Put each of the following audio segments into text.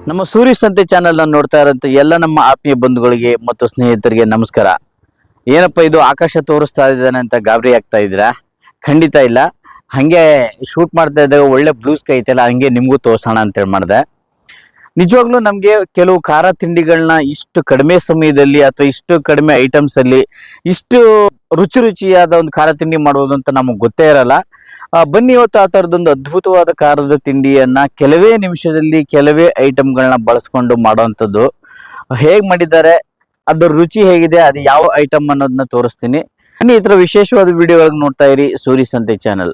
ನಮ್ಮ ಸೂರಿ ಸಂತೆ ಚಾನೆಲ್ ನೋಡ್ತಾ ಇರೋಂಥ ಎಲ್ಲ ನಮ್ಮ ಆತ್ಮೀಯ ಬಂಧುಗಳಿಗೆ ಮತ್ತು ಸ್ನೇಹಿತರಿಗೆ ನಮಸ್ಕಾರ. ಏನಪ್ಪ ಇದು ಆಕಾಶ ತೋರಿಸ್ತಾ ಇದ್ದಾನೆ ಅಂತ ಗಾಬರಿ ಆಗ್ತಾ ಇದ್ದೀರಾ? ಖಂಡಿತ ಇಲ್ಲ. ಹಾಗೆ ಶೂಟ್ ಮಾಡ್ತಾ ಇದ್ದಾಗ ಒಳ್ಳೆ ಬ್ಲೂ ಸ್ಕೈ ಐತಲ್ಲ, ಹಂಗೆ ನಿಮಗೂ ತೋರ್ಸೋಣ ಅಂತೇಳಿ ಮಾಡಿದೆ. ನಿಜವಾಗ್ಲೂ ನಮಗೆ ಕೆಲವು ಖಾರ ತಿಂಡಿಗಳನ್ನ ಇಷ್ಟು ಕಡಿಮೆ ಸಮಯದಲ್ಲಿ ಅಥವಾ ಇಷ್ಟು ಕಡಿಮೆ ಐಟಮ್ಸ್ ಅಲ್ಲಿ ಇಷ್ಟು ರುಚಿಯಾದ ಒಂದು ಖಾರ ತಿಂಡಿ ಮಾಡ್ಬೋದು ಅಂತ ನಮಗೆ ಗೊತ್ತೇ ಇರಲ್ಲ. ಬನ್ನಿ ಇವತ್ತು ಆ ಥರದೊಂದು ಅದ್ಭುತವಾದ ಖಾರದ ತಿಂಡಿಯನ್ನ ಕೆಲವೇ ನಿಮಿಷದಲ್ಲಿ ಕೆಲವೇ ಐಟಮ್ಗಳನ್ನ ಬಳಸ್ಕೊಂಡು ಮಾಡೋವಂಥದ್ದು ಹೇಗೆ ಮಾಡಿದ್ದಾರೆ, ಅದ್ರ ರುಚಿ ಹೇಗಿದೆ, ಅದು ಯಾವ ಐಟಮ್ ಅನ್ನೋದನ್ನ ತೋರಿಸ್ತೀನಿ. ಬನ್ನಿ, ಈ ಥರ ವಿಶೇಷವಾದ ವಿಡಿಯೋಗಳಿಗೆ ನೋಡ್ತಾ ಇರಿ ಸೂರಿ ಸಂತೆ ಚಾನಲ್.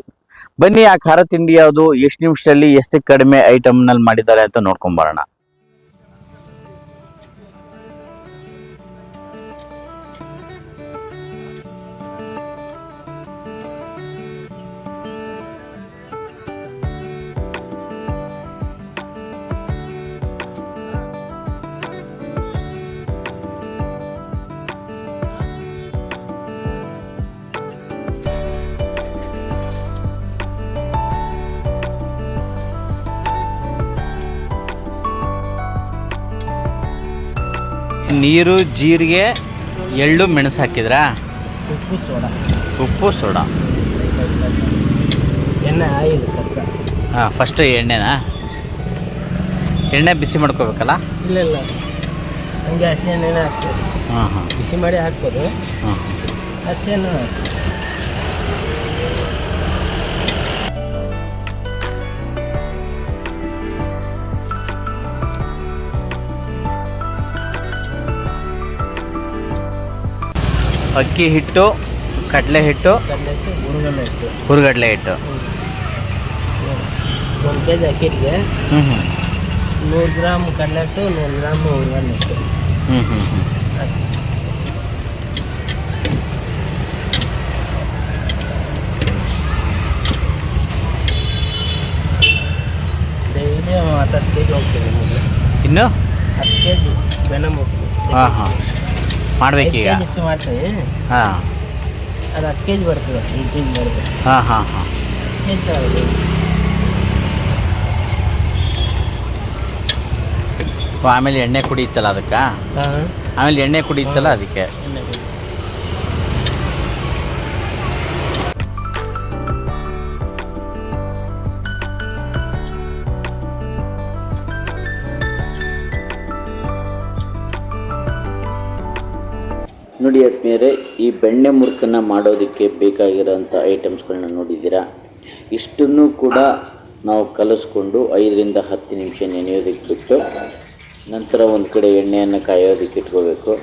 ಬನ್ನಿ, ಆ ಖಾರ ತಿಂಡಿ ಯಾವುದು, ಎಷ್ಟು ನಿಮಿಷದಲ್ಲಿ ಎಷ್ಟು ಕಡಿಮೆ ಐಟಮ್ನಲ್ಲಿ ಮಾಡಿದ್ದಾರೆ ಅಂತ ನೋಡ್ಕೊಂಬರೋಣ. ನೀರು, ಜೀರಿಗೆ, ಎಳ್ಳು, ಮೆಣಸು ಹಾಕಿದ್ರಾ? ಉಪ್ಪು ಸೋಡಾ, ಎಣ್ಣೆ, ಆಯಿಲ್ ಹಾಂ. ಫಸ್ಟು ಎಣ್ಣೆನಾ? ಎಣ್ಣೆ ಬಿಸಿ ಮಾಡ್ಕೋಬೇಕಲ್ಲ? ಇಲ್ಲ, ಹಂಗೆ ಹಸಿ ಎಣ್ಣೆನೇ ಹಾಕ್ಬೋದು. ಹಾಂ, ಬಿಸಿ ಮಾಡಿ ಹಾಕ್ಬೋದು. ಹಸಿ ಎಣ್ಣೆ ಅಕ್ಕಿ ಹಿಟ್ಟು, ಕಡಲೆ ಹಿಟ್ಟು, ಹುರುಗಡ್ಲೆ ಹಿಟ್ಟು. 1 kg ಅಕ್ಕಿ ಹಿಟ್ಟಿಗೆ 100 ಗ್ರಾಮ್ ಕಡಲೆ ಹಿಟ್ಟು, 100 ಗ್ರಾಮ್ ಹುರುಗಡ್ಲೆ ಹಿಟ್ಟು. ಡೈಲಿ 10 kg ಹೋಗ್ತೀವಿ. ಇನ್ನು 10 kg ಬೆನ ಹೋಗ್ತೀವಿ. ಹಾಂ, ಮಾಡ್ಬೇಕೀಗ. ಹಿಟ್ಟು ಮಾಡ್ತೀವಿ. ಹಾಂ, ಅದು 10 kg ಬರ್ತದೆ. 5 kg ಬರ್ತದೆ. ಹಾಂ. ಆಮೇಲೆ ಎಣ್ಣೆ ಕುಡಿಯುತ್ತಲ್ಲ ಅದಕ್ಕೆ? ಆಮೇಲೆ ಎಣ್ಣೆ ಕುಡಿಯುತ್ತಲ್ಲ ಅದಕ್ಕೆ. ನೋಡಿ ಆದ್ಮೇಲೆ ಈ ಬೆಣ್ಣೆ ಮುರುಕನ್ನು ಮಾಡೋದಕ್ಕೆ ಬೇಕಾಗಿರೋಂಥ ಐಟಮ್ಸ್ಗಳನ್ನ ನೋಡಿದ್ದೀರಾ. ಇಷ್ಟನ್ನು ಕೂಡ ನಾವು ಕಲಿಸ್ಕೊಂಡು 5 ರಿಂದ 10 ನಿಮಿಷ ನೆನೆಯೋದಕ್ಕೆ ಬಿಟ್ಟು ನಂತರ ಒಂದು ಕಡೆ ಎಣ್ಣೆಯನ್ನು ಕಾಯೋದಕ್ಕೆ ಇಟ್ಕೋಬೇಕು.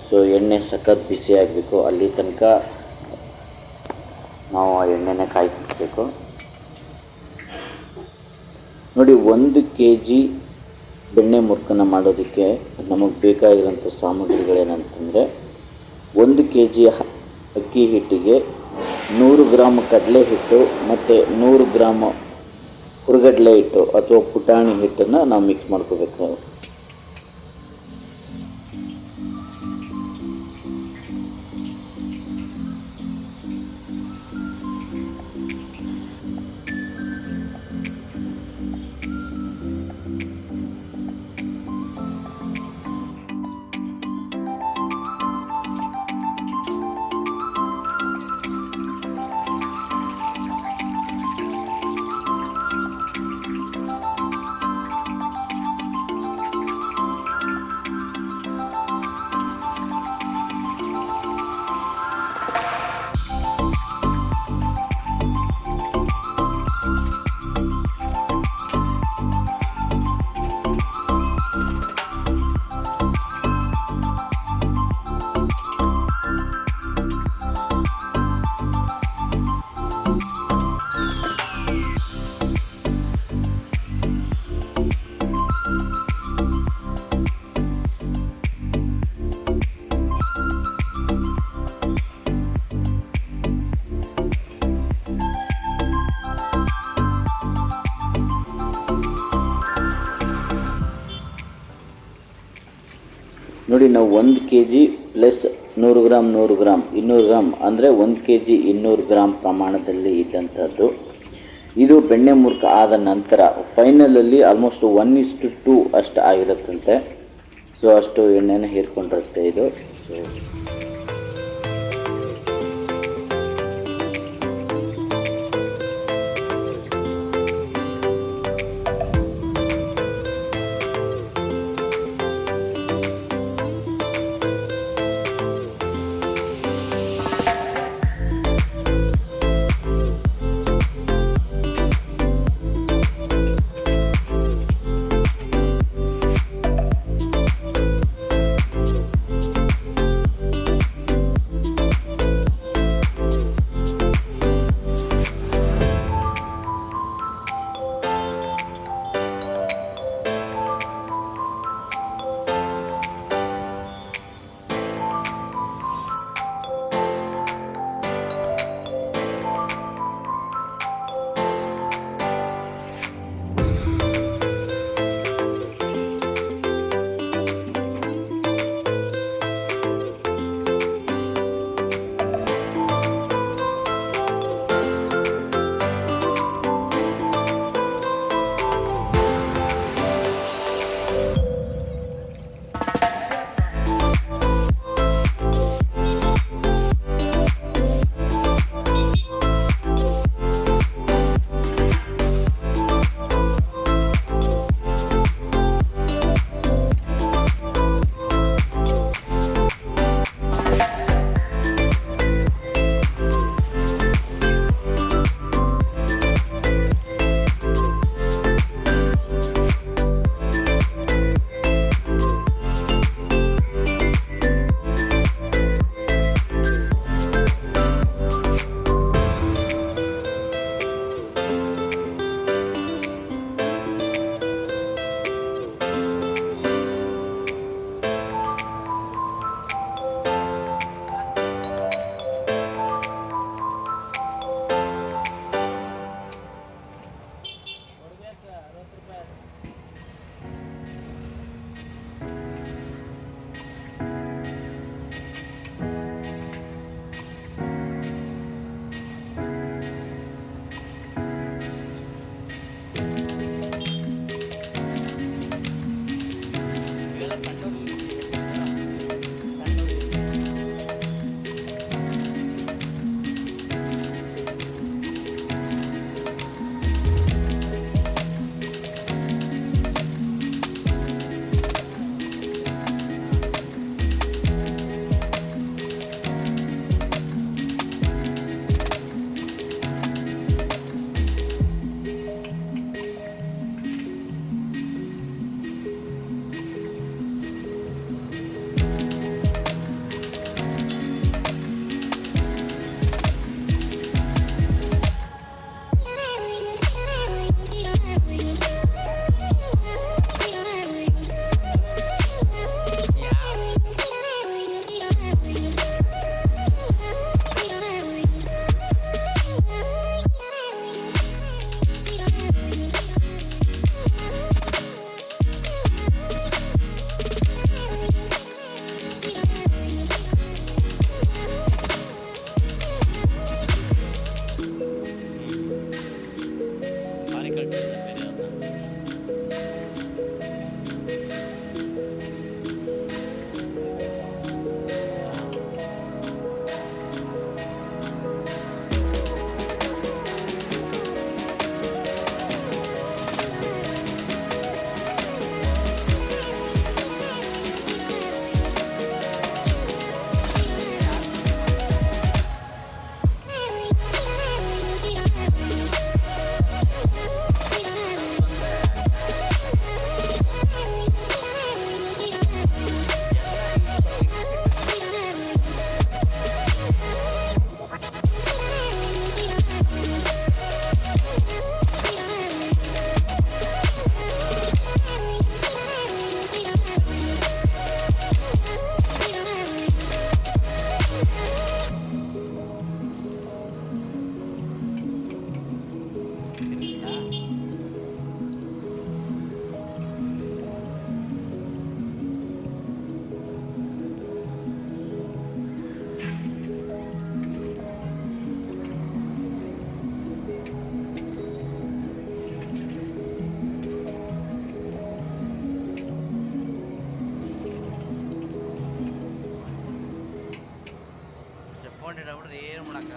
ಸೊ ಎಣ್ಣೆ ಸಖತ್ ಬಿಸಿ ಆಗಬೇಕು, ಅಲ್ಲಿ ತನಕ ನಾವು ಆ ಎಣ್ಣೆನ ಕಾಯಿಸ್ಬೇಕು. ನೋಡಿ, 1 kg ಬೆಣ್ಣೆ ಮುರುಕನ್ನು ಮಾಡೋದಕ್ಕೆ ನಮಗೆ ಬೇಕಾಗಿರೋಂಥ ಸಾಮಗ್ರಿಗಳೇನಂತಂದರೆ, 1 kg ಅಕ್ಕಿ ಹಿಟ್ಟಿಗೆ 100 ಗ್ರಾಮ್ ಕಡಲೆ ಹಿಟ್ಟು ಮತ್ತು 100 ಗ್ರಾಮ್ ಹುರುಗಡ್ಲೆ ಹಿಟ್ಟು ಅಥವಾ ಪುಟಾಣಿ ಹಿಟ್ಟನ್ನು ನಾವು ಮಿಕ್ಸ್ ಮಾಡ್ಕೋಬೇಕು. ನೋಡಿ, ನಾವು 1 kg ಪ್ಲಸ್ 100 ಗ್ರಾಮ್ 200 ಗ್ರಾಮ್ ಅಂದರೆ 1 kg 200 ಗ್ರಾಮ್ ಪ್ರಮಾಣದಲ್ಲಿ ಇದ್ದಂಥದ್ದು. ಇದು ಬೆಣ್ಣೆ ಮುರ್ಕ ಆದ ನಂತರ ಫೈನಲಲ್ಲಿ ಆಲ್ಮೋಸ್ಟ್ 1:2 ಅಷ್ಟು ಆಗಿರುತ್ತಂತೆ. ಸೊ ಅಷ್ಟು ಎಣ್ಣೆನ ಹೀರ್ಕೊಂಡಿರುತ್ತೆ ಇದು. ಸೊ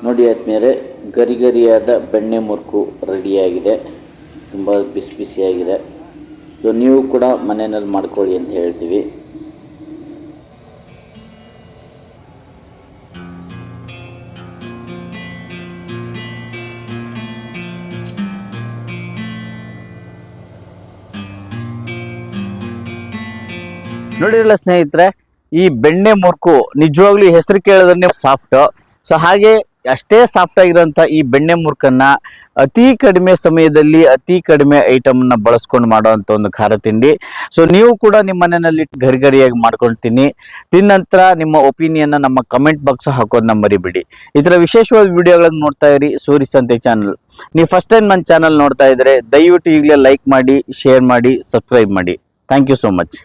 ನೋಡಿ ಆದ್ಮೇಲೆ ಗರಿ ಗರಿಯಾದ ಬೆಣ್ಣೆ ಮುರುಕು ರೆಡಿಯಾಗಿದೆ, ತುಂಬ ಬಿಸಿ ಬಿಸಿಯಾಗಿದೆ. ಸೊ ನೀವು ಕೂಡ ಮನೆಯಲ್ಲಿ ಮಾಡ್ಕೊಳ್ಳಿ ಅಂತ ಹೇಳ್ತೀವಿ. ನೋಡಿರಲ್ಲ ಸ್ನೇಹಿತರೆ, ಈ ಬೆಣ್ಣೆ ಮುರುಕು ನಿಜವಾಗ್ಲೂ ಹೆಸರು ಕೇಳಿದ್ರೆ ಸಾಫ್ಟ್. ಸೊ ಹಾಗೆ ಅಷ್ಟೇ ಸಾಫ್ಟ್ ಆಗಿರೋಂಥ ಈ ಬೆಣ್ಣೆ ಮುರುಕನ್ನ ಅತಿ ಕಡಿಮೆ ಸಮಯದಲ್ಲಿ ಅತಿ ಕಡಿಮೆ ಐಟಮ್ನ ಬಳಸ್ಕೊಂಡು ಮಾಡೋವಂಥ ಒಂದು ಖಾರ ತಿಂಡಿ. ಸೊ ನೀವು ಕೂಡ ನಿಮ್ಮ ಮನೆಯಲ್ಲಿ ಗರಿಗರಿಯಾಗಿ ಮಾಡ್ಕೊಳ್ತೀನಿ. ತಿಂದ ನಂತರ ನಿಮ್ಮ ಒಪಿನಿಯನ್ನ ನಮ್ಮ ಕಮೆಂಟ್ ಬಾಕ್ಸ್ ಹಾಕೋದನ್ನ ಮರಿಬಿಡಿ. ಈ ಥರ ವಿಶೇಷವಾದ ವಿಡಿಯೋಗಳನ್ನು ನೋಡ್ತಾ ಇರಿ ಸೂರಿ ಸಂತೆ ಚಾನಲ್. ನೀವು ಫಸ್ಟ್ ಟೈಮ್ ನನ್ನ ಚಾನಲ್ ನೋಡ್ತಾ ಇದ್ರೆ ದಯವಿಟ್ಟು ಈಗಲೇ ಲೈಕ್ ಮಾಡಿ, ಶೇರ್ ಮಾಡಿ, ಸಬ್ಸ್ಕ್ರೈಬ್ ಮಾಡಿ. Thank you so much.